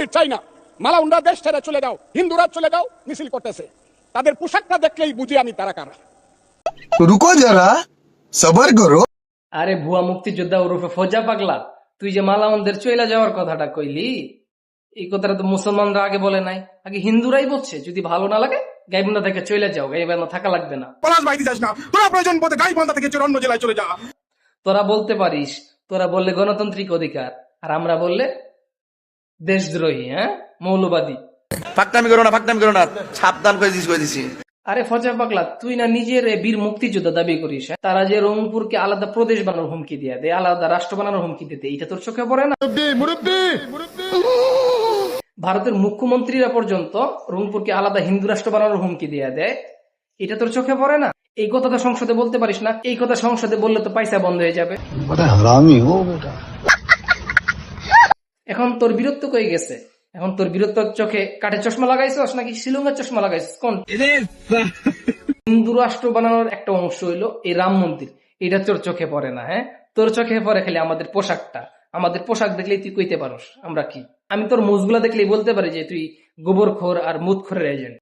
কাশ্মীর চাই না, মালাউনরা দেশ ছেড়ে চলে যাও, হিন্দুরা চলে যাও মিছিল করতেছে। তাদের পোশাকটা দেখলেই বুঝি আমি তারা কারা। রুকো যারা, সবার করো। আরে ভুয়া মুক্তিযোদ্ধা ওরফে ফজা পাগলা, তুই যে মালাউনদের চইলা যাওয়ার কথাটা কইলি, এই কথাটা তো মুসলমানরা আগে বলে নাই, আগে হিন্দুরাই বলছে যদি ভালো না লাগে গাইবান্ধা থেকে চলে যাও, গাইবান্ধা থাকা লাগবে না। পলাশ বাইরে যাস না, তোরা প্রয়োজন বোধে গাইবান্ধা থেকে চলে অন্য জেলায় চলে যা। তোরা বলতে পারিস, তোরা বললে গণতান্ত্রিক অধিকার, আর আমরা বললে দেশদ্রোহী, হ্যাঁ মৌলবাদী। ফাকনামি করো না, সাবধান করে দিছি। আরে ফজা পাগলা, তুই না নিজের বীর মুক্তিযোদ্ধা দাবি করিস, হ্যাঁ? তারা যে রংপুরকে আলাদা প্রদেশ বানানোর হুমকি দিয়ে দেয়, আলাদা রাষ্ট্র বানানোর হুমকি দিতে, এটা তোর চোখে পড়ে না? ভারতের মুখ্যমন্ত্রীরা পর্যন্ত রংপুরকে আলাদা হিন্দু রাষ্ট্র বানানোর হুমকি দিয়ে দেয়, এটা তোর চোখে পড়ে না? এই কথাটা সংসদে বলতে পারিস না? এই কথা সংসদে বললে তো পয়সা বন্ধ হয়ে যাবে। এখন তোর বীরত্ব কই গেছে? এখন তোর বীরত্ব চোখে কাঠের চশমা লাগাইছস নাকি শিলংয়ের চশমা লাগাইছস? কোন? হিন্দু রাষ্ট্র বানানোর একটা অংশ হইলো এই রাম মন্দির, এটা তোর চোখে পড়ে না? হ্যাঁ, তোর চোখে পড়ে খালি আমাদের পোশাকটা। আমাদের পোশাক দেখলেই তুই কইতে পারস আমরা কি। আমি তোর মুজগুলা দেখলেই বলতে পারি যে তুই গোবরখোর আর মুদখোরের এজেন্ট।